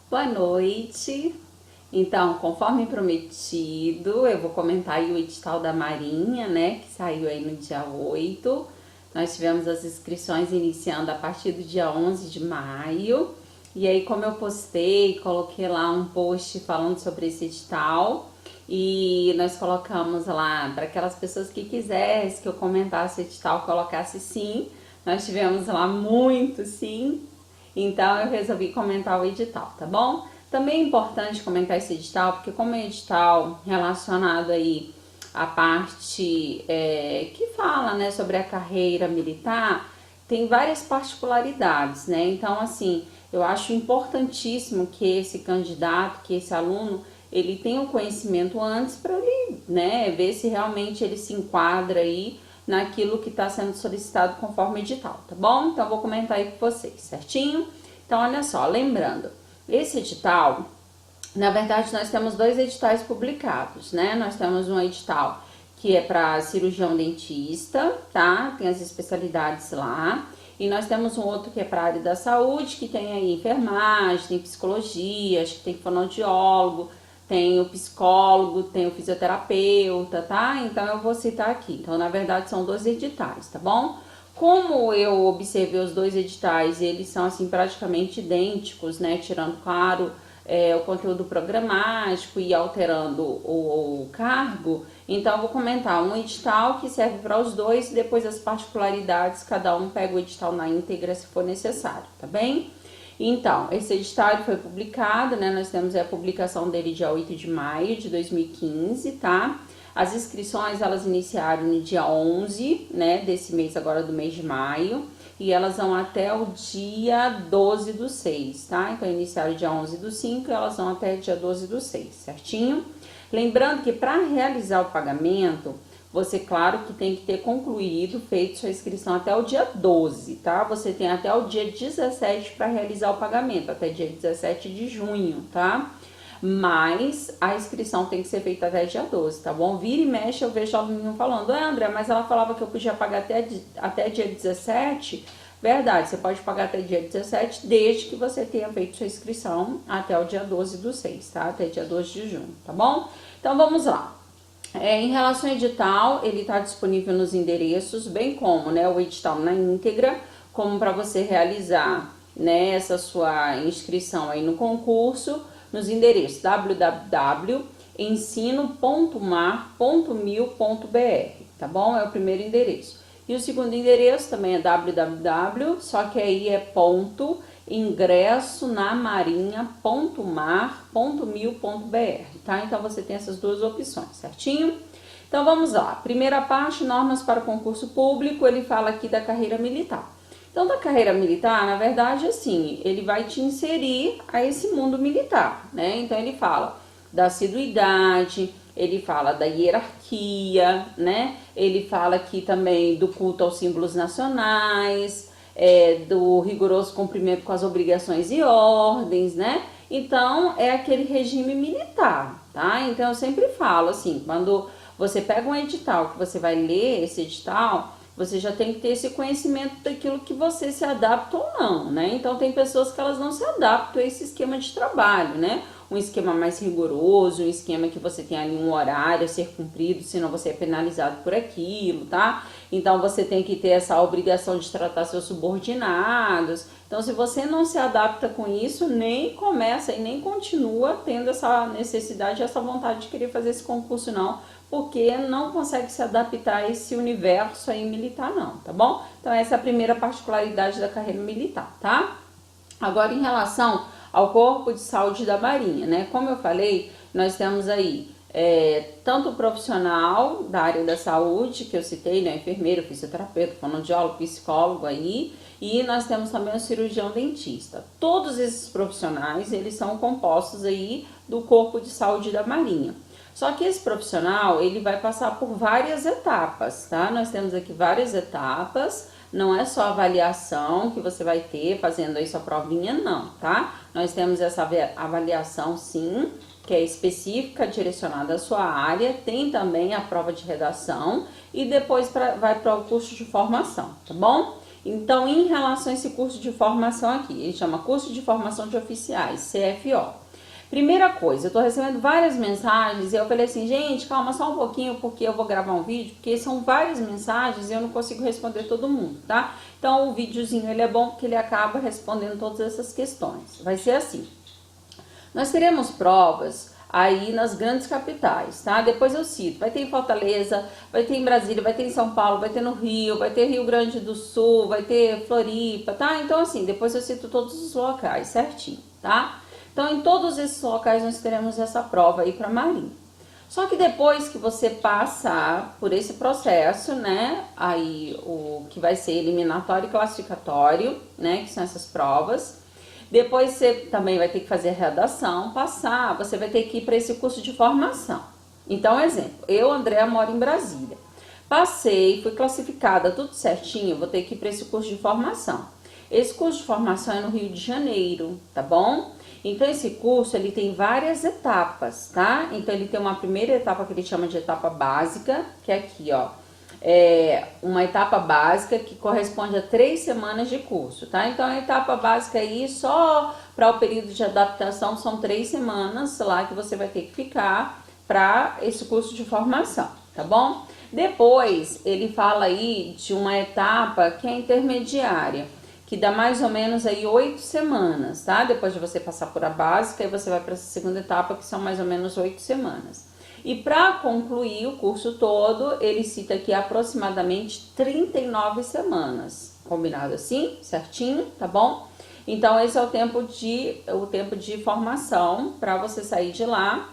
Boa noite. Então, conforme prometido, eu vou comentar aí o edital da Marinha, né, que saiu aí no dia 8. Nós tivemos as inscrições iniciando a partir do dia 11 de maio. E aí, como eu postei, coloquei lá um post falando sobre esse edital. E nós colocamos lá para aquelas pessoas que quisessem que eu comentasse o edital, colocasse sim. Nós tivemos lá muito sim. Então eu resolvi comentar o edital, tá bom? Também é importante comentar esse edital, porque como é edital relacionado aí à parte que fala, né, sobre a carreira militar, tem várias particularidades, né? Então, assim, eu acho importantíssimo que esse candidato, que esse aluno, ele tenha o conhecimento antes para ele, né, ver se realmente ele se enquadra aí naquilo que está sendo solicitado conforme edital, tá bom? Então, eu vou comentar aí com vocês, certinho? Então, olha só, lembrando, esse edital, na verdade, nós temos dois editais publicados, né? Nós temos um edital que é para cirurgião dentista, tá? Tem as especialidades lá. E nós temos um outro que é para a área da saúde, que tem aí enfermagem, tem psicologia, acho que tem fonoaudiólogo, tem o psicólogo, tem o fisioterapeuta, tá? Então eu vou citar aqui. Então, na verdade, são dois editais, tá bom? Como eu observei os dois editais, eles são assim praticamente idênticos, né? Tirando, claro, o conteúdo programático e alterando o cargo. Então, eu vou comentar um edital que serve para os dois e depois as particularidades, cada um pega o edital na íntegra se for necessário, tá bem? Então, esse edital foi publicado, né? Nós temos a publicação dele dia 8 de maio de 2015, tá? As inscrições, elas iniciaram no dia 11, né, desse mês agora do mês de maio, e elas vão até o dia 12 do 6, tá? Então, iniciaram dia 11 do 5 e elas vão até dia 12 do 6, certinho? Lembrando que para realizar o pagamento, você, claro, que tem que ter concluído, feito sua inscrição até o dia 12, tá? Você tem até o dia 17 para realizar o pagamento, até dia 17 de junho, tá? Mas a inscrição tem que ser feita até dia 12, tá bom? Vira e mexe, eu vejo aluno falando, André, mas ela falava que eu podia pagar até dia 17. Verdade, você pode pagar até dia 17, desde que você tenha feito sua inscrição até o dia 12 do 6, tá? Até dia 12 de junho, tá bom? Então, vamos lá. Em relação ao edital, ele está disponível nos endereços, bem como, né, o edital na íntegra, como para você realizar, né, essa sua inscrição aí no concurso, nos endereços www.ensino.mar.mil.br, tá bom? É o primeiro endereço. E o segundo endereço também é www, só que aí é ponto ingressoNaMarinha.mar.mil.br, tá? Então você tem essas duas opções, certinho? Então vamos lá. Primeira parte, normas para o concurso público, ele fala aqui da carreira militar. Então, da carreira militar, na verdade, assim, ele vai te inserir a esse mundo militar, né? Então, ele fala da assiduidade, ele fala da hierarquia, né? Ele fala aqui também do culto aos símbolos nacionais, do rigoroso cumprimento com as obrigações e ordens, né? Então, é aquele regime militar, tá? Então, eu sempre falo, assim, quando você pega um edital, que você vai ler esse edital, você já tem que ter esse conhecimento daquilo que você se adapta ou não, né? Então, tem pessoas que elas não se adaptam a esse esquema de trabalho, né? Um esquema mais rigoroso, um esquema que você tem ali um horário a ser cumprido, senão você é penalizado por aquilo, tá? Então, você tem que ter essa obrigação de tratar seus subordinados. Então, se você não se adapta com isso, nem começa e nem continua tendo essa necessidade, essa vontade de querer fazer esse concurso, não, porque não consegue se adaptar a esse universo aí militar, não, tá bom? Então, essa é a primeira particularidade da carreira militar, tá? Agora, em relação ao Corpo de Saúde da Marinha, né? Como eu falei, nós temos aí tanto o profissional da área da saúde, que eu citei, né? Enfermeiro, fisioterapeuta, fonoaudiólogo, psicólogo aí, e nós temos também o cirurgião dentista. Todos esses profissionais, eles são compostos aí do Corpo de Saúde da Marinha. Só que esse profissional, ele vai passar por várias etapas, tá? Nós temos aqui várias etapas, não é só avaliação que você vai ter fazendo aí sua provinha, não, tá? Nós temos essa avaliação, sim, que é específica, direcionada à sua área, tem também a prova de redação e depois vai para o curso de formação, tá bom? Então, em relação a esse curso de formação aqui, ele chama Curso de Formação de Oficiais, CFO. Primeira coisa, eu tô recebendo várias mensagens e eu falei assim, gente, calma só um pouquinho porque eu vou gravar um vídeo, porque são várias mensagens e eu não consigo responder todo mundo, tá? Então, o videozinho, ele é bom porque ele acaba respondendo todas essas questões. Vai ser assim. Nós teremos provas aí nas grandes capitais, tá? Depois eu cito, vai ter em Fortaleza, vai ter em Brasília, vai ter em São Paulo, vai ter no Rio, vai ter Rio Grande do Sul, vai ter Floripa, tá? Então assim, depois eu cito todos os locais certinho, tá? Então em todos esses locais nós teremos essa prova aí para Marinha. Só que depois que você passar por esse processo, né, aí o que vai ser eliminatório e classificatório, né, que são essas provas, depois você também vai ter que fazer a redação, passar, você vai ter que ir para esse curso de formação. Então, exemplo, eu, Andréa, moro em Brasília. Passei, fui classificada, tudo certinho, vou ter que ir para esse curso de formação. Esse curso de formação é no Rio de Janeiro, tá bom? Então, esse curso, ele tem várias etapas, tá? Então, ele tem uma primeira etapa que ele chama de etapa básica, que é aqui, ó. É uma etapa básica que corresponde a 3 semanas de curso, tá? Então, a etapa básica aí, só para o período de adaptação, são 3 semanas lá que você vai ter que ficar para esse curso de formação, tá bom? Depois, ele fala aí de uma etapa que é intermediária, que dá mais ou menos aí 8 semanas, tá? Depois de você passar por a básica, aí você vai para essa segunda etapa, que são mais ou menos 8 semanas. E para concluir o curso todo, ele cita aqui aproximadamente 39 semanas. Combinado assim? Certinho? Tá bom? Então, esse é o tempo de formação para você sair de lá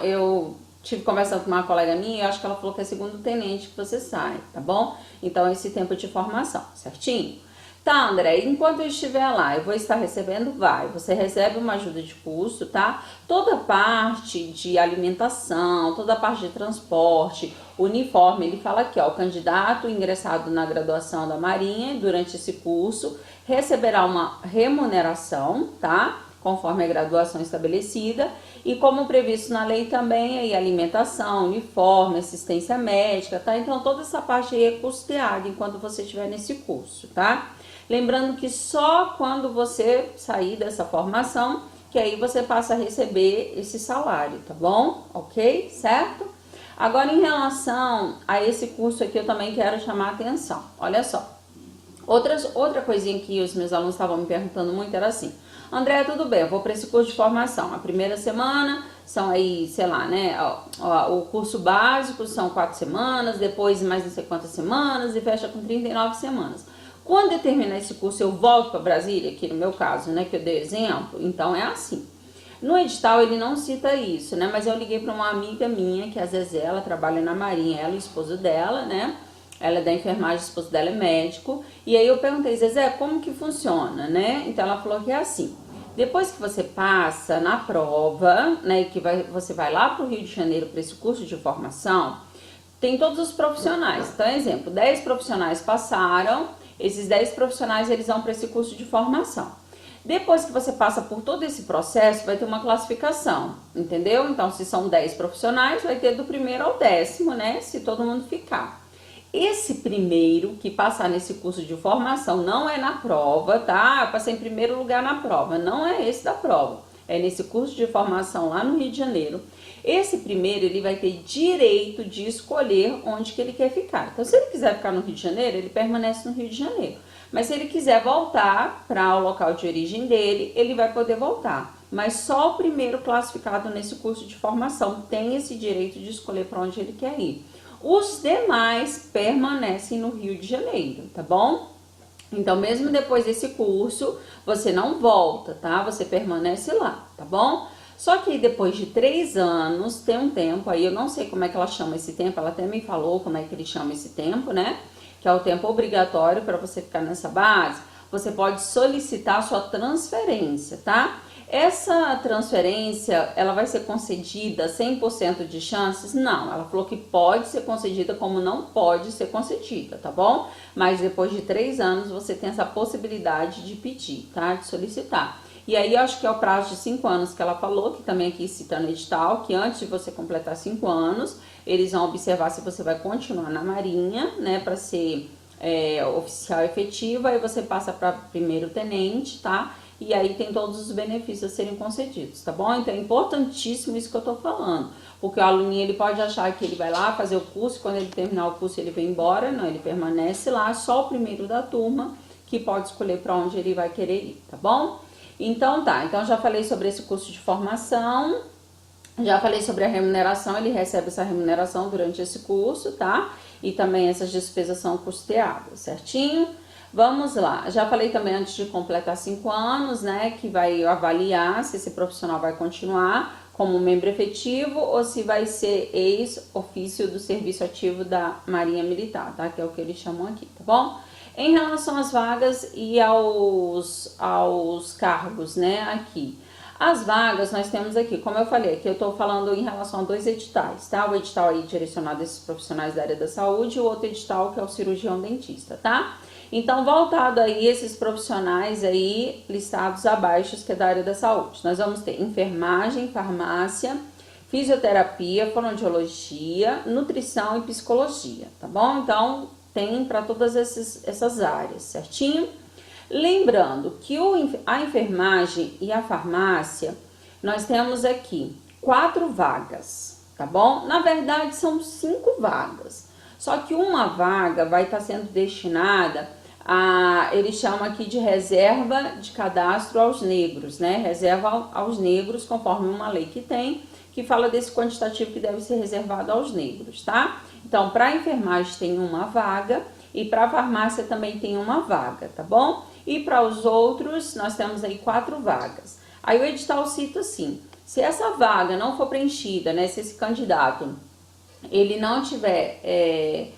eu tive conversando com uma colega minha, eu acho que ela falou que é segundo tenente que você sai, tá bom? Então, esse tempo de formação, certinho? Tá, André, enquanto eu estiver lá, eu vou estar recebendo? Vai. Você recebe uma ajuda de custo, tá? Toda a parte de alimentação, toda a parte de transporte, uniforme, ele fala aqui, ó, o candidato ingressado na graduação da Marinha durante esse curso receberá uma remuneração, tá? Conforme a graduação estabelecida, e como previsto na lei também, aí alimentação, uniforme, assistência médica, tá? Então, toda essa parte aí é custeada enquanto você estiver nesse curso, tá? Lembrando que só quando você sair dessa formação, que aí você passa a receber esse salário, tá bom? Ok? Certo? Agora, em relação a esse curso aqui, eu também quero chamar a atenção. Olha só. Outra coisinha que os meus alunos estavam me perguntando muito era assim, André, tudo bem, eu vou para esse curso de formação. A primeira semana são aí, sei lá, né, o curso básico são 4 semanas, depois mais não sei quantas semanas e fecha com 39 semanas. Quando eu terminar esse curso, eu volto para Brasília, aqui no meu caso, né, que eu dei exemplo, então é assim. No edital ele não cita isso, né, mas eu liguei para uma amiga minha, que é a Zezé, ela trabalha na Marinha, ela e o esposo dela, né, ela é da enfermagem, o esposo dela é médico. E aí eu perguntei, Zezé, como que funciona, né? Então ela falou que é assim. Depois que você passa na prova, né, que você vai lá para o Rio de Janeiro para esse curso de formação, tem todos os profissionais. Então, exemplo, 10 profissionais passaram, esses 10 profissionais eles vão para esse curso de formação. Depois que você passa por todo esse processo, vai ter uma classificação, entendeu? Então, se são 10 profissionais, vai ter do primeiro ao 10º, né, se todo mundo ficar. Esse primeiro que passar nesse curso de formação não é na prova, tá? Eu passei em primeiro lugar na prova, não é esse da prova. É nesse curso de formação lá no Rio de Janeiro. Esse primeiro, ele vai ter direito de escolher onde que ele quer ficar. Então, se ele quiser ficar no Rio de Janeiro, ele permanece no Rio de Janeiro. Mas se ele quiser voltar para o local de origem dele, ele vai poder voltar. Mas só o primeiro classificado nesse curso de formação tem esse direito de escolher para onde ele quer ir. Os demais permanecem no Rio de Janeiro, tá bom? Então, mesmo depois desse curso, você não volta, tá? Você permanece lá, tá bom? Só que depois de 3 anos, tem um tempo aí, eu não sei como é que ela chama esse tempo, ela até me falou como é que ele chama esse tempo, né? Que é o tempo obrigatório para você ficar nessa base. Você pode solicitar a sua transferência, tá? Essa transferência, ela vai ser concedida 100% de chances? Não, ela falou que pode ser concedida como não pode ser concedida, tá bom? Mas depois de 3 anos, você tem essa possibilidade de pedir, tá? De solicitar. E aí, eu acho que é o prazo de 5 anos que ela falou, que também aqui cita no edital, que antes de você completar 5 anos, eles vão observar se você vai continuar na Marinha, né, para ser oficial efetivo, aí você passa para primeiro tenente, tá? E aí tem todos os benefícios a serem concedidos, tá bom? Então é importantíssimo isso que eu tô falando, porque o aluninho ele pode achar que ele vai lá fazer o curso, quando ele terminar o curso ele vem embora, não, ele permanece lá, só o primeiro da turma que pode escolher para onde ele vai querer ir, tá bom? Então tá, então já falei sobre esse curso de formação, já falei sobre a remuneração, ele recebe essa remuneração durante esse curso, tá? E também essas despesas são custeadas, certinho? Vamos lá, já falei também antes de completar 5 anos, né, que vai avaliar se esse profissional vai continuar como membro efetivo ou se vai ser ex-ofício do serviço ativo da Marinha Militar, tá? Que é o que eles chamam aqui, tá bom? Em relação às vagas e aos cargos, né, aqui. As vagas nós temos aqui, como eu falei, aqui eu estou falando em relação a 2 editais, tá? O edital aí direcionado a esses profissionais da área da saúde e o outro edital que é o cirurgião dentista, tá? Então, voltado aí esses profissionais aí listados abaixo, que é da área da saúde. Nós vamos ter enfermagem, farmácia, fisioterapia, fonoaudiologia, nutrição e psicologia, tá bom? Então, tem para todas essas áreas, certinho? Lembrando que a enfermagem e a farmácia, nós temos aqui 4 vagas, tá bom? Na verdade, são 5 vagas. Só que uma vaga vai estar sendo destinada eles chamam aqui de reserva de cadastro aos negros, né? Reserva aos negros, conforme uma lei que tem, que fala desse quantitativo que deve ser reservado aos negros, tá? Então, para a enfermagem tem uma vaga e para a farmácia também tem uma vaga, tá bom? E para os outros, nós temos aí 4 vagas. Aí o edital cita assim, se essa vaga não for preenchida, né? Se esse candidato, ele não tiver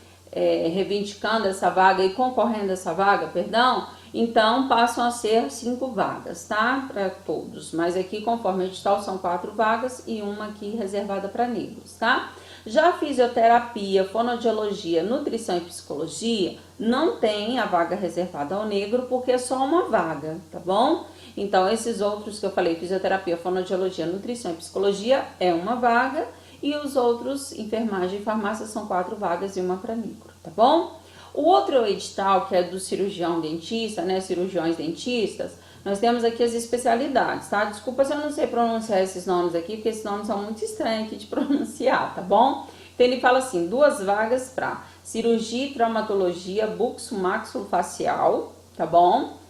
reivindicando essa vaga e concorrendo a essa vaga, perdão, então passam a ser 5 vagas, tá? Para todos, mas aqui conforme o edital são 4 vagas e uma aqui reservada para negros, tá? Já fisioterapia, fonoaudiologia, nutrição e psicologia não tem a vaga reservada ao negro porque é só uma vaga, tá bom? Então esses outros que eu falei, fisioterapia, fonoaudiologia, nutrição e psicologia é uma vaga. E os outros, enfermagem e farmácia, são 4 vagas e uma para negro, tá bom? O outro edital, que é do cirurgião dentista, né, cirurgiões dentistas, nós temos aqui as especialidades, tá? Desculpa se eu não sei pronunciar esses nomes aqui, porque esses nomes são muito estranhos aqui de pronunciar, tá bom? Então ele fala assim, 2 vagas para cirurgia e traumatologia buxo-maxilofacial, tá bom?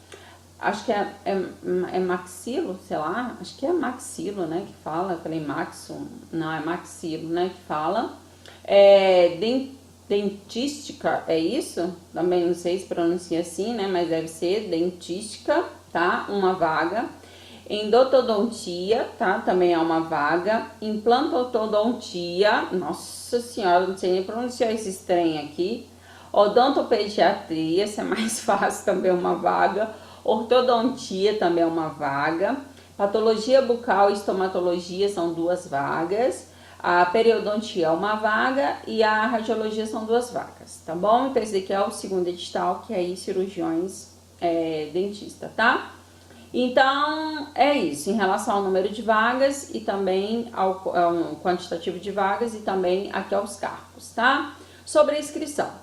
Acho que é maxilo, sei lá, acho que é maxilo, né, que fala, eu falei maxo, não, é maxilo, né, que fala. Dentística, é isso? Também não sei se pronuncia assim, né, mas deve ser dentística, tá, uma vaga. Endodontia, tá, também é uma vaga. Implantodontia, nossa senhora, não sei nem pronunciar esse trem aqui. Odontopediatria, essa é mais fácil, também é uma vaga. Ortodontia também é uma vaga, patologia bucal e estomatologia são 2 vagas, a periodontia é uma vaga e a radiologia são 2 vagas, tá bom? Então esse daqui é o segundo edital, que é aí cirurgiões dentista, tá? Então é isso, em relação ao número de vagas e também ao quantitativo de vagas e também aqui aos cargos, tá? Sobre a inscrição.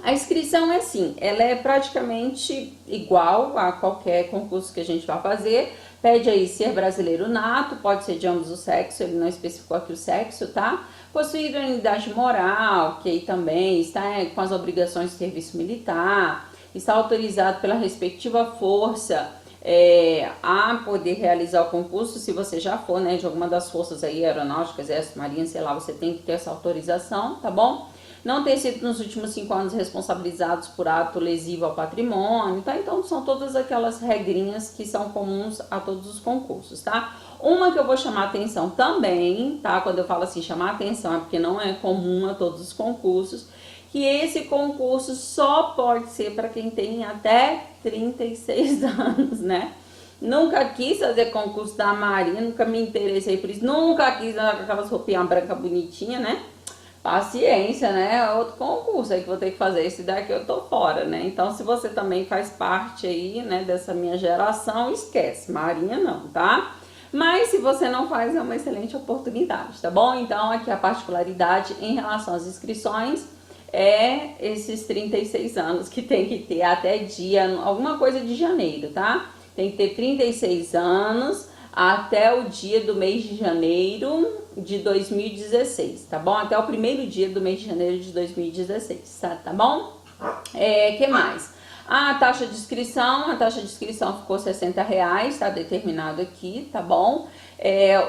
A inscrição é assim, ela é praticamente igual a qualquer concurso que a gente vai fazer. Pede aí ser brasileiro nato, pode ser de ambos os sexos, ele não especificou aqui o sexo, tá? Possuir unidade moral, que aí também está com as obrigações de serviço militar, está autorizado pela respectiva força a poder realizar o concurso. Se você já for, né, de alguma das forças aí, aeronáuticas, exército, marinha, sei lá, você tem que ter essa autorização, tá bom? Não ter sido nos últimos 5 anos responsabilizados por ato lesivo ao patrimônio, tá? Então são todas aquelas regrinhas que são comuns a todos os concursos, tá? Uma que eu vou chamar atenção também, tá? Quando eu falo assim, chamar atenção é porque não é comum a todos os concursos, que esse concurso só pode ser para quem tem até 36 anos, né? Nunca quis fazer concurso da Marinha, nunca me interessei por isso, nunca quis andar com aquelas roupinhas brancas bonitinhas, né? Paciência, né? É outro concurso aí que vou ter que fazer. Esse daqui eu tô fora, né? Então, se você também faz parte aí, né, dessa minha geração, esquece. Marinha não, tá? Mas se você não faz, é uma excelente oportunidade, tá bom? Então, aqui a particularidade em relação às inscrições é esses 36 anos que tem que ter até dia, alguma coisa de janeiro, tá? Tem que ter 36 anos até o dia do mês de janeiro de 2016, tá bom? Até o primeiro dia do mês de janeiro de 2016, tá bom? Que mais? A taxa de inscrição ficou R$60, tá determinado aqui, tá bom?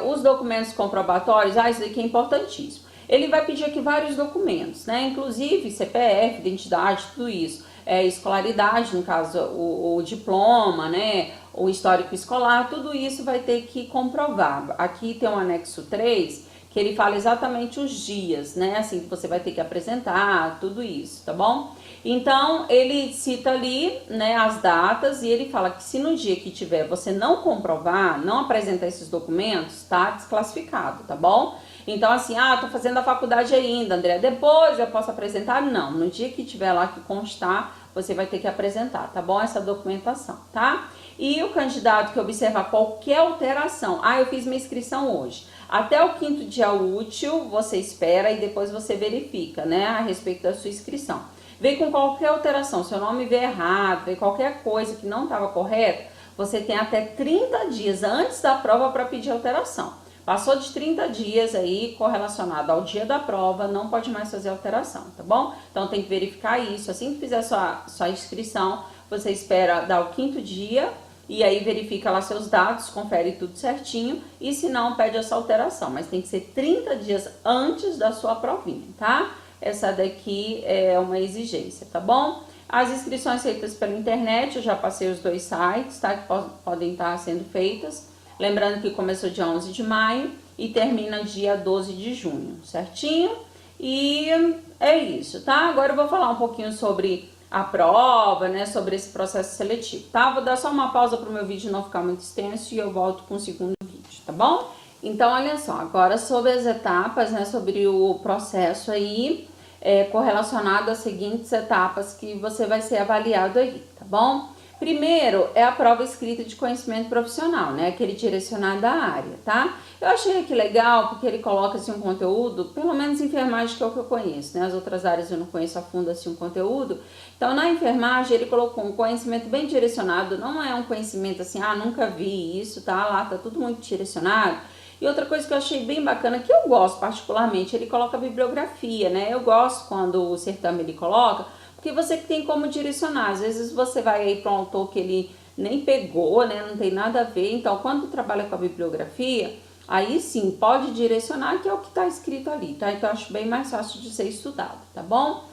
Os documentos comprobatórios, isso daqui é importantíssimo. Ele vai pedir aqui vários documentos, né? Inclusive CPF, identidade, tudo isso. Escolaridade, no caso, o diploma, né? O histórico escolar, tudo isso vai ter que comprovar. Aqui tem um anexo 3, que ele fala exatamente os dias, né? Assim, que você vai ter que apresentar, tudo isso, tá bom? Então, ele cita ali, né, as datas e ele fala que se no dia que tiver você não comprovar, não apresentar esses documentos, tá desclassificado, tá bom? Então, assim, tô fazendo a faculdade ainda, André, depois eu posso apresentar? Não, no dia que tiver lá que constar, você vai ter que apresentar, tá bom? Essa documentação, tá? E o candidato que observar qualquer alteração, eu fiz minha inscrição hoje. Até o 5º dia útil, você espera e depois você verifica, né, a respeito da sua inscrição. Veio com qualquer alteração, seu nome veio errado, veio qualquer coisa que não estava correta, você tem até 30 dias antes da prova para pedir alteração. Passou de 30 dias aí, correlacionado ao dia da prova, não pode mais fazer alteração, tá bom? Então tem que verificar isso. Assim que fizer sua inscrição, você espera dar o 5º dia e aí verifica lá seus dados, confere tudo certinho e se não, pede essa alteração. Mas tem que ser 30 dias antes da sua provinha, tá? Essa daqui é uma exigência, tá bom? As inscrições feitas pela internet, eu já passei os 2 sites, tá? Que podem estar sendo feitas. Lembrando que começou dia 11 de maio e termina dia 12 de junho, certinho? E é isso, tá? Agora eu vou falar um pouquinho sobre a prova, né? Sobre esse processo seletivo, tá? Vou dar só uma pausa para o meu vídeo não ficar muito extenso e eu volto com o segundo vídeo, tá bom? Então, olha só, agora sobre as etapas, né? Sobre o processo aí, correlacionado às seguintes etapas que você vai ser avaliado aí, tá bom? Primeiro é a prova escrita de conhecimento profissional, né? Aquele direcionado à área, tá? Eu achei aqui legal porque ele coloca assim um conteúdo, pelo menos enfermagem que é o que eu conheço, né? As outras áreas eu não conheço a fundo assim um conteúdo. Então na enfermagem ele colocou um conhecimento bem direcionado, não é um conhecimento assim, nunca vi isso, tá? Lá tá tudo muito direcionado. E outra coisa que eu achei bem bacana, que eu gosto particularmente, ele coloca a bibliografia, né? Eu gosto quando o certame ele coloca, porque você tem como direcionar. Às vezes você vai aí para um autor que ele nem pegou, né? Não tem nada a ver. Então, quando trabalha com a bibliografia, aí sim, pode direcionar, que é o que está escrito ali, tá? Então, eu acho bem mais fácil de ser estudado, tá bom?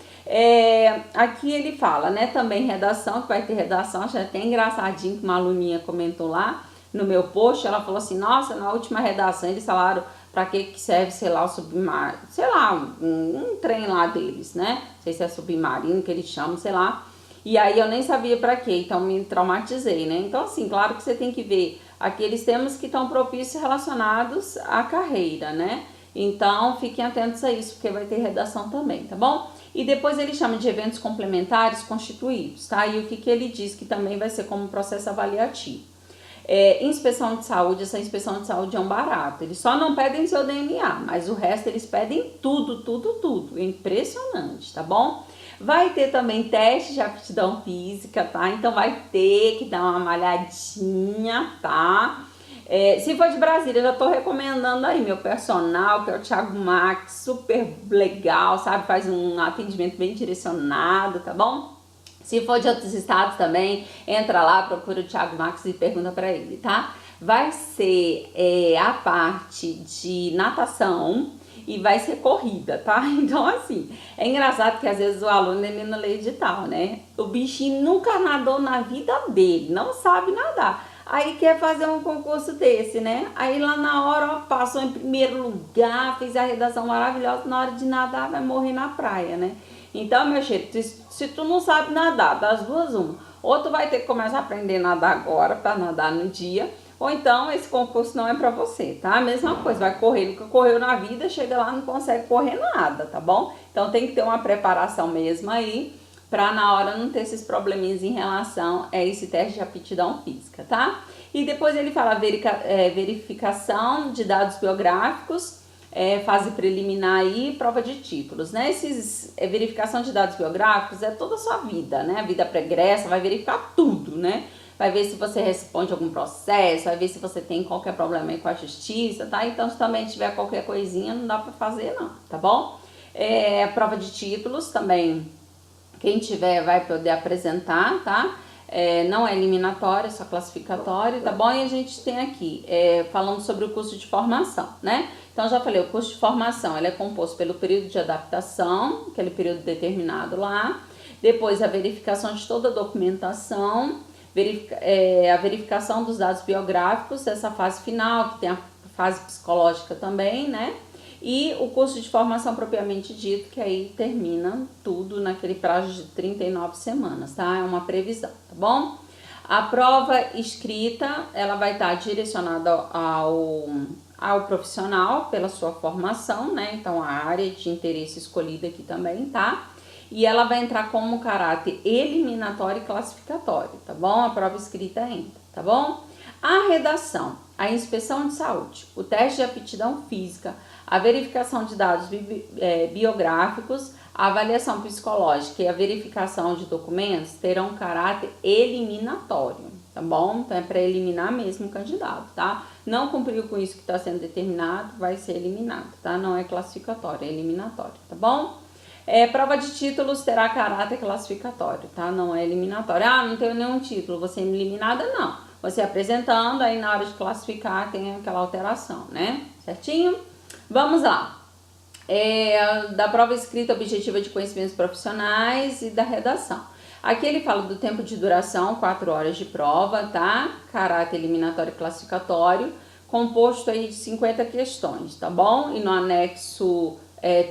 Aqui ele fala, né? Também redação, que vai ter redação. Achei até engraçadinho que uma aluninha comentou lá no meu post. Ela falou assim, nossa, na última redação eles falaram para que serve, sei lá, o submarino, sei lá, um trem lá deles, né? Não sei se é submarino que eles chamam, sei lá. E aí eu nem sabia para quê, então me traumatizei, né? Então, assim, claro que você tem que ver aqueles temas que estão propícios relacionados à carreira, né? Então, fiquem atentos a isso, porque vai ter redação também, tá bom? E depois ele chama de eventos complementares constituídos, tá? E o que ele diz que também vai ser como processo avaliativo. Inspeção de saúde, essa inspeção de saúde é um barato. Eles só não pedem seu DNA, mas o resto eles pedem tudo, tudo, tudo. Impressionante, tá bom? Vai ter também teste de aptidão física, tá? Então vai ter que dar uma malhadinha, tá? Se for de Brasília, eu já tô recomendando aí meu personal, que é o Thiago Max, super legal, sabe? Faz um atendimento bem direcionado, tá bom? Se for de outros estados também, entra lá, procura o Thiago Max e pergunta para ele, tá? Vai ser a parte de natação e vai ser corrida, tá? Então, assim, é engraçado que às vezes o aluno ele não lê edital, né? O bichinho nunca nadou na vida dele, não sabe nadar. Aí quer fazer um concurso desse, né? Aí lá na hora, ó, passou em primeiro lugar, fez a redação maravilhosa, na hora de nadar vai morrer na praia, né? Então, meu gente, se tu não sabe nadar, das duas uma, ou tu vai ter que começar a aprender a nadar agora, para nadar no dia, ou então esse concurso não é para você, tá? A mesma coisa, vai correr, nunca correu na vida, chega lá não consegue correr nada, tá bom? Então tem que ter uma preparação mesmo aí, para na hora não ter esses probleminhas em relação a esse teste de aptidão física, tá? E depois ele fala verificação de dados biográficos, fase preliminar e prova de títulos, né? Verificação de dados biográficos é toda a sua vida, né? A vida pregressa vai verificar tudo, né? Vai ver se você responde algum processo, vai ver se você tem qualquer problema aí com a justiça, tá? Então, se também tiver qualquer coisinha, não dá pra fazer não, tá bom? Prova de títulos também, quem tiver vai poder apresentar, tá? Não é eliminatório, é só classificatório, tá bom? E a gente tem aqui, falando sobre o curso de formação, né? Então, já falei, o curso de formação, ele é composto pelo período de adaptação, aquele período determinado lá, depois a verificação de toda a documentação, a verificação dos dados biográficos, essa fase final, que tem a fase psicológica também, né? E o curso de formação propriamente dito, que aí termina tudo naquele prazo de 39 semanas, tá? É uma previsão, tá bom? A prova escrita, ela vai estar direcionada ao profissional pela sua formação, né? Então, a área de interesse escolhida aqui também, tá? E ela vai entrar como caráter eliminatório e classificatório, tá bom? A prova escrita entra, tá bom? A redação, a inspeção de saúde, o teste de aptidão física, a verificação de dados biográficos, a avaliação psicológica e a verificação de documentos terão caráter eliminatório, tá bom? Então é para eliminar mesmo o candidato, tá? Não cumpriu com isso que está sendo determinado, vai ser eliminado, tá? Não é classificatório, é eliminatório, tá bom? Prova de títulos terá caráter classificatório, tá? Não é eliminatório. Ah, não tenho nenhum título, você é eliminada, não. Você apresentando, aí na hora de classificar tem aquela alteração, né? Certinho? Vamos lá. Da prova escrita objetiva de conhecimentos profissionais e da redação. Aqui ele fala do tempo de duração, 4 horas de prova, tá? Caráter eliminatório e classificatório, composto aí de 50 questões, tá bom? E no anexo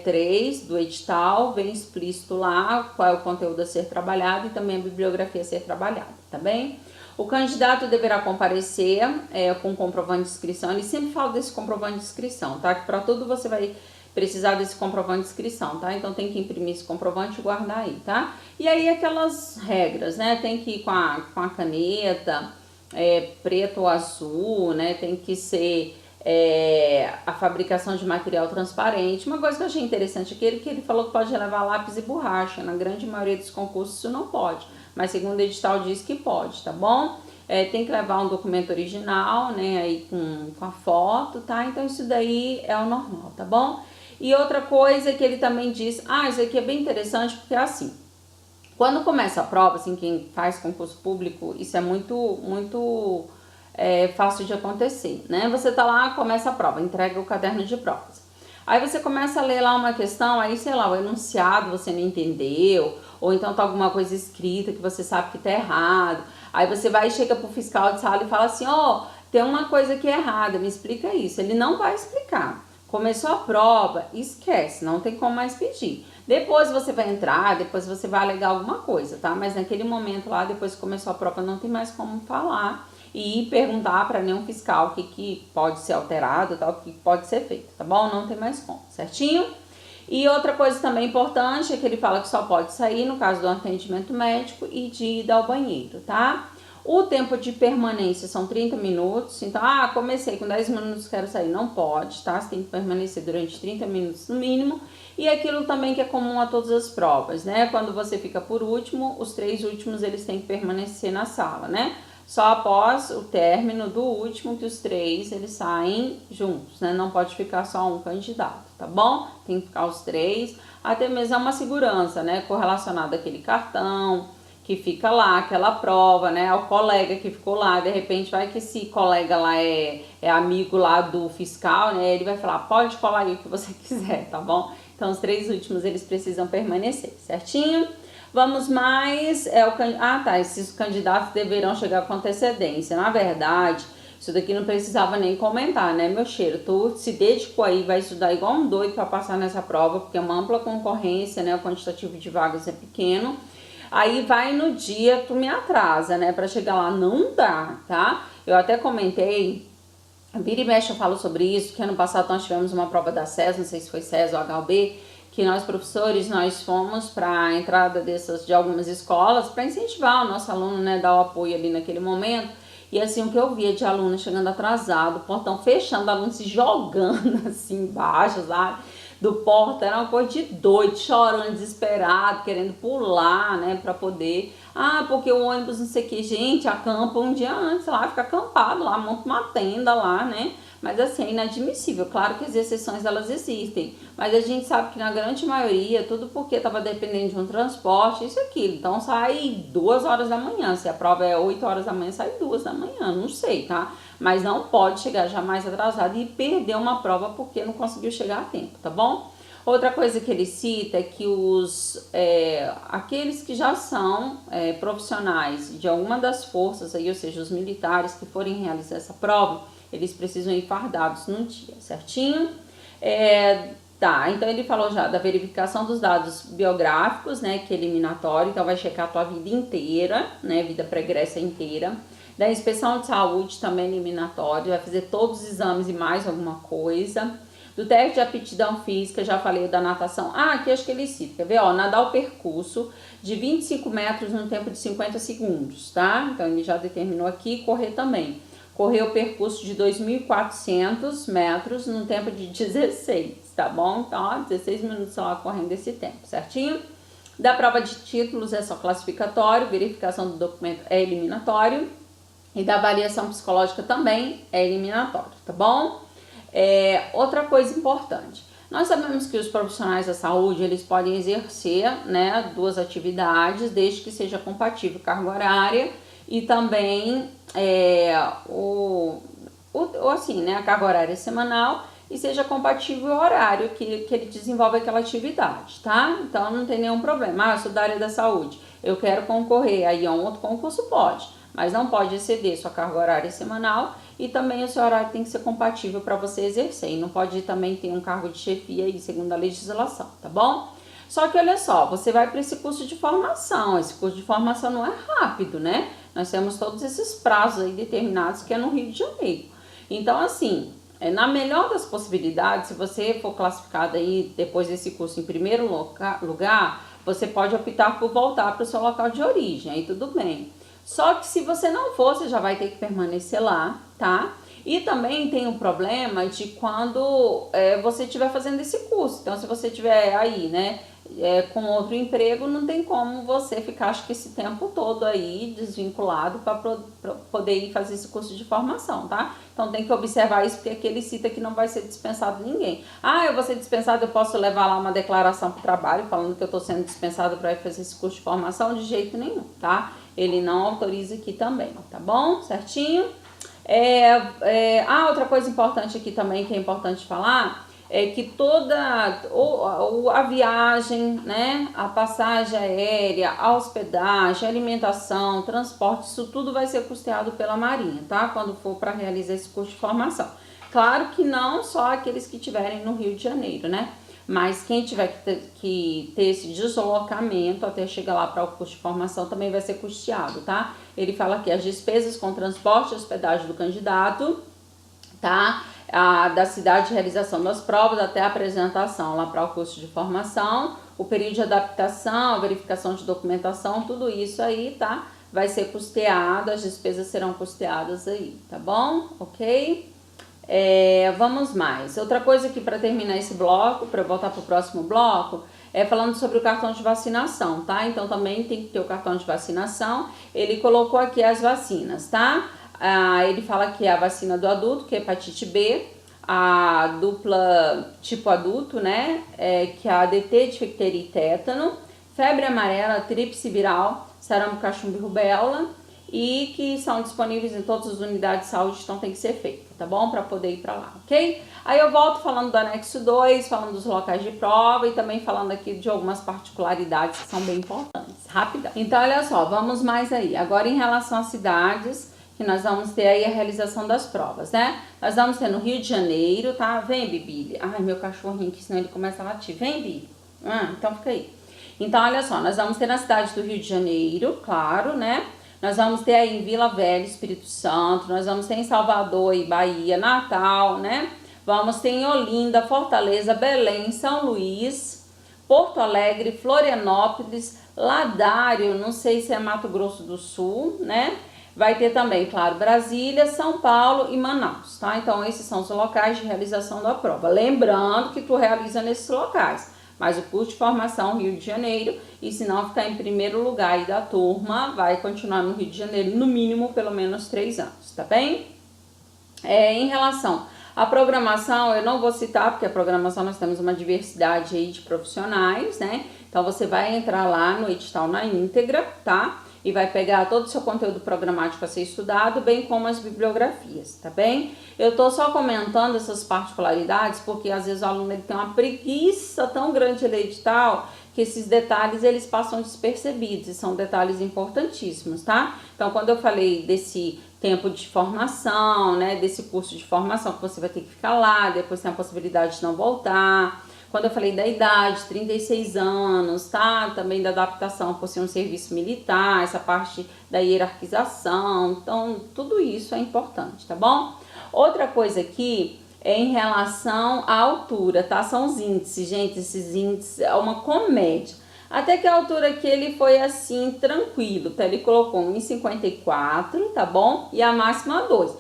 3 do edital vem explícito lá qual é o conteúdo a ser trabalhado e também a bibliografia a ser trabalhada, tá bem? O candidato deverá comparecer com comprovante de inscrição. Ele sempre fala desse comprovante de inscrição, tá? Que para tudo você vai precisar desse comprovante de inscrição, tá? Então tem que imprimir esse comprovante e guardar aí, tá? E aí aquelas regras, né? Tem que ir com a caneta, preto ou azul, né? Tem que ser a fabricação de material transparente. Uma coisa que eu achei interessante aqui é que ele falou que pode levar lápis e borracha. Na grande maioria dos concursos isso não pode, mas segundo o edital diz que pode, tá bom? Tem que levar um documento original, né, aí com a foto, tá? Então isso daí é o normal, tá bom? E outra coisa que ele também diz, isso aqui é bem interessante porque é assim, quando começa a prova, assim, quem faz concurso público, isso é muito fácil de acontecer, né? Você tá lá, começa a prova, entrega o caderno de provas. Aí você começa a ler lá uma questão, aí sei lá, o enunciado você não entendeu, ou então tá alguma coisa escrita que você sabe que tá errado. Aí você vai e chega pro fiscal de sala e fala assim, tem uma coisa que é errada, me explica isso. Ele não vai explicar. Começou a prova, esquece, não tem como mais pedir. Depois você vai entrar, depois você vai alegar alguma coisa, tá? Mas naquele momento lá, depois que começou a prova, não tem mais como falar e perguntar para nenhum fiscal o que pode ser alterado, tal, o que pode ser feito, tá bom? Não tem mais como, certinho? E outra coisa também importante é que ele fala que só pode sair no caso do atendimento médico e de ida ao banheiro, tá? O tempo de permanência são 30 minutos, então, comecei com 10 minutos, quero sair, não pode, tá? Você tem que permanecer durante 30 minutos no mínimo. E aquilo também que é comum a todas as provas, né? Quando você fica por último, os 3 últimos eles têm que permanecer na sala, né? Só após o término do último que os 3 eles saem juntos, né? Não pode ficar só um candidato, tá bom? Tem que ficar os 3, até mesmo é uma segurança, né? Correlacionada àquele cartão que fica lá, aquela prova, né? Ao colega que ficou lá, de repente vai que esse colega lá é amigo lá do fiscal, né? Ele vai falar, pode colar aí o que você quiser, tá bom? Então os 3 últimos eles precisam permanecer, certinho? Vamos mais, esses candidatos deverão chegar com antecedência. Na verdade, isso daqui não precisava nem comentar, né, meu cheiro? Tu se dedicou aí, vai estudar igual um doido para passar nessa prova, porque é uma ampla concorrência, né, o quantitativo de vagas é pequeno. Aí vai no dia, tu me atrasa, né, para chegar lá, não dá, tá? Eu até comentei, vira e mexe eu falo sobre isso, que ano passado nós tivemos uma prova da SES, não sei se foi SES ou HUB, que nós professores, nós fomos para a entrada de algumas escolas para incentivar o nosso aluno, né, dar o apoio ali naquele momento. E assim, o que eu via de aluno chegando atrasado, o portão fechando, aluno se jogando assim embaixo, sabe? Do porta, era uma coisa de doido, chorando, desesperado, querendo pular, né, pra poder... Ah, porque o ônibus não sei o que, gente, acampa um dia antes lá, fica acampado lá, monta uma tenda lá, né? Mas assim, é inadmissível. Claro que as exceções, elas existem, mas a gente sabe que na grande maioria, tudo porque estava dependendo de um transporte, isso e aquilo. Então sai 2 horas da manhã, se a prova é 8 horas da manhã, sai 2 da manhã, não sei, tá? Mas não pode chegar jamais atrasado e perder uma prova porque não conseguiu chegar a tempo, tá bom? Outra coisa que ele cita é que aqueles que já são profissionais de alguma das forças, aí, ou seja, os militares que forem realizar essa prova, eles precisam ir fardados no dia, certinho? Tá, então ele falou já da verificação dos dados biográficos, né, que é eliminatório, então vai checar a tua vida inteira, né, vida pregressa inteira. Da inspeção de saúde também eliminatório, vai fazer todos os exames e mais alguma coisa. Do teste de aptidão física, já falei da natação. Ah, aqui acho que ele cita, quer ver? Ó, nadar o percurso de 25 metros no tempo de 50 segundos, tá? Então ele já determinou aqui, correr também. Correr o percurso de 2.400 metros no tempo de 16, tá bom? Então, ó, 16 minutos só correndo esse tempo, certinho? Da prova de títulos é só classificatório, verificação do documento é eliminatório. E da avaliação psicológica também é eliminatório, tá bom? Outra coisa importante, nós sabemos que os profissionais da saúde, eles podem exercer, né, 2 atividades, desde que seja compatível carga horária e também assim, né, a carga horária semanal e seja compatível o horário que ele desenvolve aquela atividade, tá? Então não tem nenhum problema. Ah, eu sou da área da saúde, eu quero concorrer, aí um outro concurso pode, mas não pode exceder sua carga horária semanal e também o seu horário tem que ser compatível para você exercer. E não pode também ter um cargo de chefia aí, segundo a legislação, tá bom? Só que olha só, você vai para esse curso de formação. Esse curso de formação não é rápido, né? Nós temos todos esses prazos aí determinados que é no Rio de Janeiro. Então, assim, na melhor das possibilidades, se você for classificado aí depois desse curso em primeiro lugar, você pode optar por voltar para o seu local de origem, aí tudo bem. Só que se você não for, você já vai ter que permanecer lá, tá? E também tem um problema de quando você estiver fazendo esse curso. Então, se você estiver aí, né, com outro emprego, não tem como você ficar, acho que esse tempo todo aí desvinculado para poder ir fazer esse curso de formação, tá? Então, tem que observar isso, porque aqui ele cita que não vai ser dispensado ninguém. Ah, eu vou ser dispensado, eu posso levar lá uma declaração para o trabalho falando que eu estou sendo dispensado para fazer esse curso de formação? De jeito nenhum, tá? Ele não autoriza aqui também, tá bom? Certinho? Outra coisa importante aqui também, que é importante falar, é que toda a viagem, né, a passagem aérea, a hospedagem, a alimentação, transporte, isso tudo vai ser custeado pela Marinha, tá? Quando for para realizar esse curso de formação. Claro que não só aqueles que estiverem no Rio de Janeiro, né? Mas quem tiver que ter esse deslocamento até chegar lá para o curso de formação também vai ser custeado, tá? Ele fala aqui as despesas com transporte e hospedagem do candidato, tá? Da cidade de realização das provas até a apresentação lá para o curso de formação, o período de adaptação, a verificação de documentação, tudo isso aí, tá? Vai ser custeado, as despesas serão custeadas aí, tá bom? Ok? Vamos mais. Outra coisa aqui para terminar esse bloco, para voltar para o próximo bloco, falando sobre o cartão de vacinação, tá? Então também tem que ter o cartão de vacinação. Ele colocou aqui as vacinas, tá? Ele fala que a vacina do adulto, que é hepatite B, a dupla tipo adulto, né? Que é a ADT, difteria e tétano, febre amarela, tríplice viral, sarampo, cachumba e rubéola, e que são disponíveis em todas as unidades de saúde, então tem que ser feito, tá bom? Para poder ir para lá, ok? Aí eu volto falando do anexo 2, falando dos locais de prova e também falando aqui de algumas particularidades que são bem importantes, rapidão. Então, olha só, vamos mais aí. Agora, em relação às cidades, que nós vamos ter aí a realização das provas, né? Nós vamos ter no Rio de Janeiro, tá? Vem, Bibi. Ai, meu cachorrinho, que senão ele começa a latir. Vem, Bibi. Então fica aí. Então, olha só, nós vamos ter na cidade do Rio de Janeiro, claro, né? Nós vamos ter aí em Vila Velha, Espírito Santo, nós vamos ter em Salvador e Bahia, Natal, né? Vamos ter em Olinda, Fortaleza, Belém, São Luís, Porto Alegre, Florianópolis, Ladário, não sei se é Mato Grosso do Sul, né? Vai ter também, claro, Brasília, São Paulo e Manaus, tá? Então, esses são os locais de realização da prova. Lembrando que tu realiza nesses locais, mas o curso de formação Rio de Janeiro, e se não ficar em primeiro lugar aí da turma, vai continuar no Rio de Janeiro, no mínimo, pelo menos 3 anos, tá bem? Em relação à programação, eu não vou citar, porque a programação nós temos uma diversidade aí de profissionais, né? Então, você vai entrar lá no edital na íntegra, tá? E vai pegar todo o seu conteúdo programático a ser estudado, bem como as bibliografias, tá bem? Eu tô só comentando essas particularidades porque às vezes o aluno ele tem uma preguiça tão grande de ler edital que esses detalhes eles passam despercebidos e são detalhes importantíssimos, tá? Então, quando eu falei desse tempo de formação, né, desse curso de formação que você vai ter que ficar lá, depois tem a possibilidade de não voltar. Quando eu falei da idade, 36 anos, tá? Também da adaptação por ser um serviço militar, essa parte da hierarquização. Então, tudo isso é importante, tá bom? Outra coisa aqui é em relação à altura, tá? São os índices, gente. Esses índices é uma comédia. Até que a altura aqui ele foi assim, tranquilo, tá? Ele colocou 1,54, tá bom? E a máxima 2.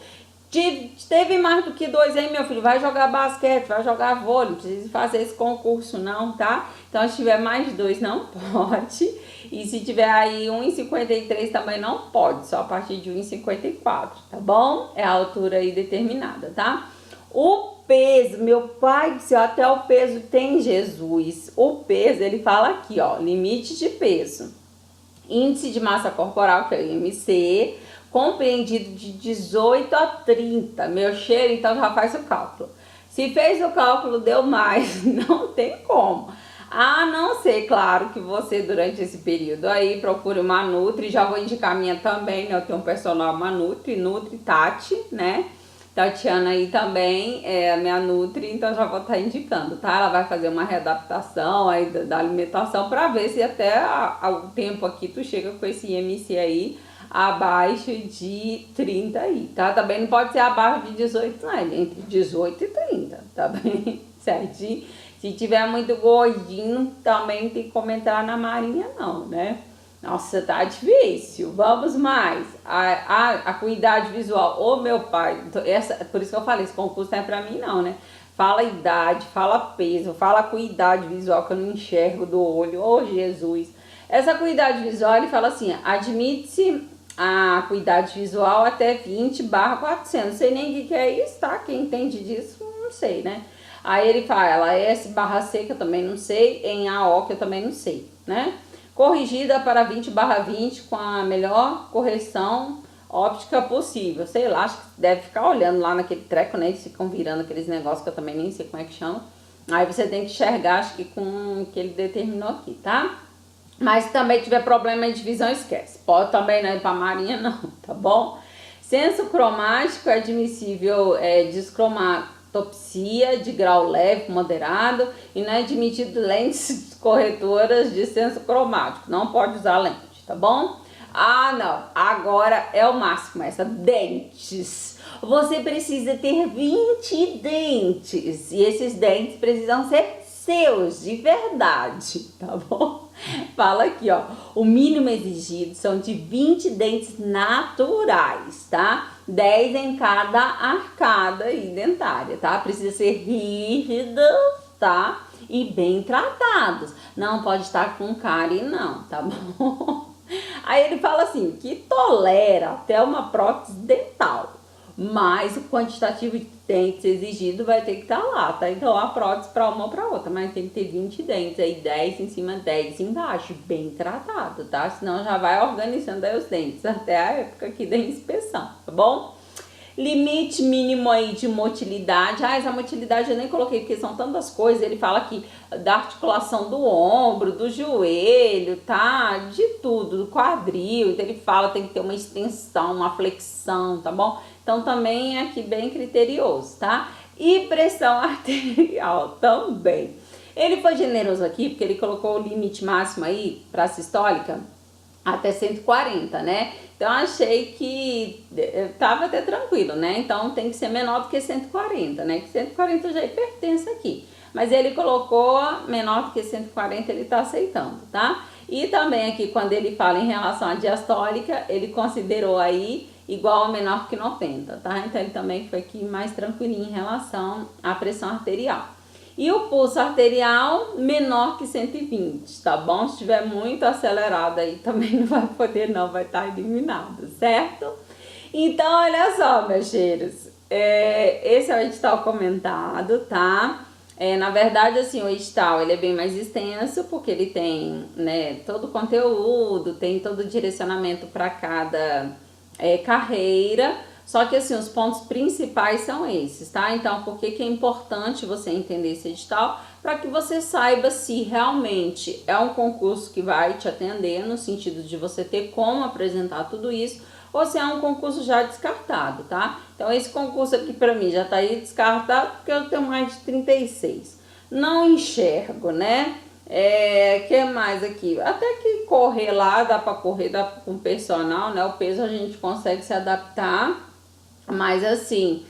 Teve mais do que 2 aí, meu filho, vai jogar basquete, vai jogar vôlei, não precisa fazer esse concurso não, tá? Então, se tiver mais de 2, não pode. E se tiver aí 1,53 também não pode, só a partir de 1,54, tá bom? É a altura aí determinada, tá? O peso, meu pai do céu, até o peso tem Jesus. O peso, ele fala aqui, ó, limite de peso. Índice de massa corporal, que é o IMC, compreendido de 18 a 30. Meu cheiro, então já faz o cálculo. Se fez o cálculo, deu mais, não tem como. A não ser, claro, que você durante esse período aí procure uma Nutri, já vou indicar a minha também, né? Eu tenho um personal, uma Nutri Tati, né? Tatiana aí também é a minha Nutri, então já vou estar indicando, tá? Ela vai fazer uma readaptação aí da alimentação para ver se até o tempo aqui tu chega com esse IMC aí abaixo de 30 aí, tá? Também não pode ser abaixo de 18, não, é entre 18 e 30, tá bem? Certinho? Se tiver muito gordinho, também tem que comentar na Marinha não, né? Nossa, tá difícil. Vamos mais. A acuidade visual. Ô, meu pai, por isso que eu falei, esse concurso não é pra mim não, né? Fala idade, fala peso, fala acuidade visual que eu não enxergo do olho. Ô, Jesus. Essa acuidade visual, ele fala assim, admite-se a acuidade visual até 20/400. Não sei nem o que é isso, tá? Quem entende disso, não sei, né? Aí ele fala S/C, que eu também não sei, em AO, que eu também não sei, né? Corrigida para 20/20 com a melhor correção óptica possível. Sei lá, acho que deve ficar olhando lá naquele treco, né? Eles ficam virando aqueles negócios que eu também nem sei como é que chama. Aí você tem que enxergar, acho que com o que ele determinou aqui, tá? Mas se também tiver problema de visão, esquece. Pode também não ir para a Marinha, não, tá bom? Senso cromático é admissível descromatopsia de grau leve, moderado, e não é admitido lentes corretoras de senso cromático. Não pode usar lente, tá bom? Ah, não. Agora é o máximo essa. Dentes. Você precisa ter 20 dentes. E esses dentes precisam ser seus, de verdade, tá bom? Fala aqui, ó. O mínimo exigido são de 20 dentes naturais, tá? 10 em cada arcada e dentária, tá? Precisa ser rígidos, tá? E bem tratados. Não pode estar com cárie, não, tá bom? Aí ele fala assim, que tolera até uma prótese dental, mas o quantitativo de dentes exigido vai ter que estar lá, tá? Então a prótese para uma ou para outra, mas tem que ter 20 dentes, aí 10 em cima, 10 embaixo, bem tratado, tá? Senão já vai organizando aí os dentes até a época aqui da inspeção, tá bom? Limite mínimo aí de motilidade. Essa motilidade eu nem coloquei porque são tantas coisas. Ele fala aqui da articulação do ombro, do joelho, tá? De tudo, do quadril. Então ele fala tem que ter uma extensão, uma flexão, tá bom? Então também é aqui bem criterioso, tá? E pressão arterial também. Ele foi generoso aqui porque ele colocou o limite máximo aí para sistólica até 140, né? Então, achei que tava até tranquilo, né? Então, tem que ser menor do que 140, né? Que 140 já é hipertensa aqui. Mas ele colocou menor do que 140, ele tá aceitando, tá? E também aqui, quando ele fala em relação à diastólica, ele considerou aí igual ou menor que 90, tá? Então ele também foi aqui mais tranquilinho em relação à pressão arterial. E o pulso arterial menor que 120, tá bom? Se estiver muito acelerado aí também não vai poder não, vai estar eliminado, certo? Então, olha só, meus cheiros, esse é o edital comentado, tá? Na verdade, assim, o edital ele é bem mais extenso, porque ele tem, né, todo o conteúdo, tem todo o direcionamento para cada carreira, só que, assim, os pontos principais são esses, tá? Então, por que é importante você entender esse edital? Para que você saiba se realmente é um concurso que vai te atender, no sentido de você ter como apresentar tudo isso, ou se é um concurso já descartado, tá? Então, esse concurso aqui para mim já tá aí descartado porque eu tenho mais de 36. Não enxergo, né? Que mais aqui? Até que correr lá, dá para correr, dá com personal, né? O peso a gente consegue se adaptar, mas assim,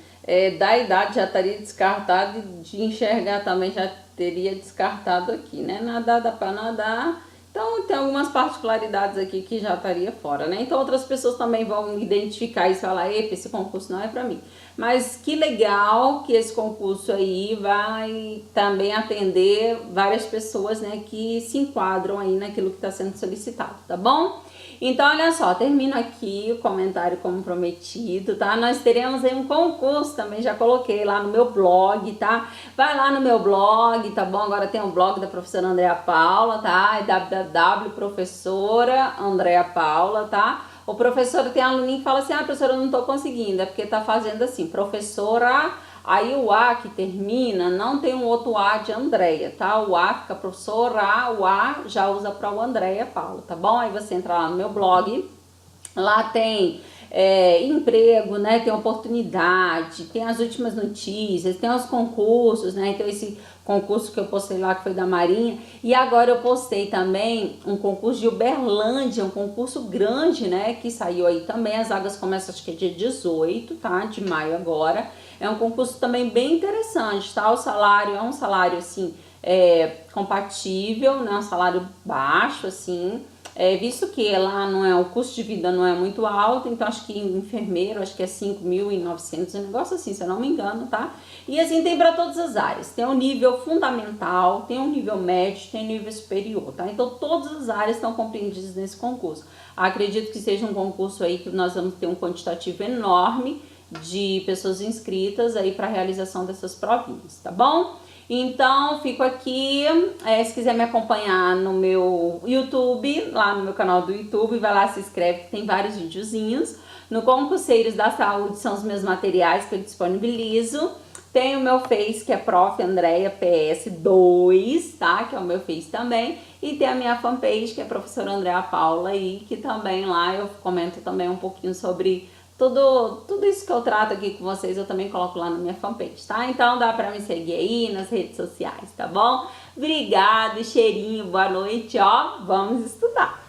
da idade já estaria descartado, e de enxergar também já teria descartado aqui, né? Nadar dá para nadar. Então, tem algumas particularidades aqui que já estaria fora, né? Então, outras pessoas também vão identificar isso e falar, epa, esse concurso não é pra mim. Mas que legal que esse concurso aí vai também atender várias pessoas, né, que se enquadram aí naquilo que está sendo solicitado, tá bom? Então, olha só, termino aqui o comentário como prometido, tá? Nós teremos aí um concurso também, já coloquei lá no meu blog, tá? Vai lá no meu blog, tá bom? Agora tem o blog da professora Andréa Paula, tá? É www.professoraandreapaula, tá? O professor tem aluninho que fala assim, professora, eu não tô conseguindo, é porque tá fazendo assim, professora... Aí o A que termina, não tem um outro A de Andréia, tá? O A fica professor A, o A já usa para o Andréia Paula, tá bom? Aí você entra lá no meu blog, lá tem emprego, né? Tem oportunidade, tem as últimas notícias, tem os concursos, né? Então esse concurso que eu postei lá, que foi da Marinha, e agora eu postei também um concurso de Uberlândia, um concurso grande, né? Que saiu aí também, as vagas começam acho que é dia 18, tá? De maio agora. É um concurso também bem interessante, tá? O salário é um salário, assim, compatível, né? Um salário baixo, assim, visto que lá não é, o custo de vida não é muito alto, então acho que enfermeiro, acho que é 5.900, um negócio assim, se eu não me engano, tá? E assim, tem para todas as áreas, tem um nível fundamental, tem um nível médio, tem um nível superior, tá? Então todas as áreas estão compreendidas nesse concurso. Acredito que seja um concurso aí que nós vamos ter um quantitativo enorme de pessoas inscritas aí para a realização dessas provinhas, tá bom? Então, fico aqui, se quiser me acompanhar no meu YouTube, lá no meu canal do YouTube, vai lá, se inscreve, que tem vários videozinhos. No Concurseiros da Saúde são os meus materiais que eu disponibilizo. Tem o meu Face, que é Prof. Andréa PS2, tá? Que é o meu Face também. E tem a minha fanpage, que é Professora Andréa Paula, aí, que também lá eu comento também um pouquinho sobre tudo isso que eu trato aqui com vocês, eu também coloco lá na minha fanpage, tá? Então dá pra me seguir aí nas redes sociais, tá bom? Obrigada, cheirinho, boa noite, ó, vamos estudar!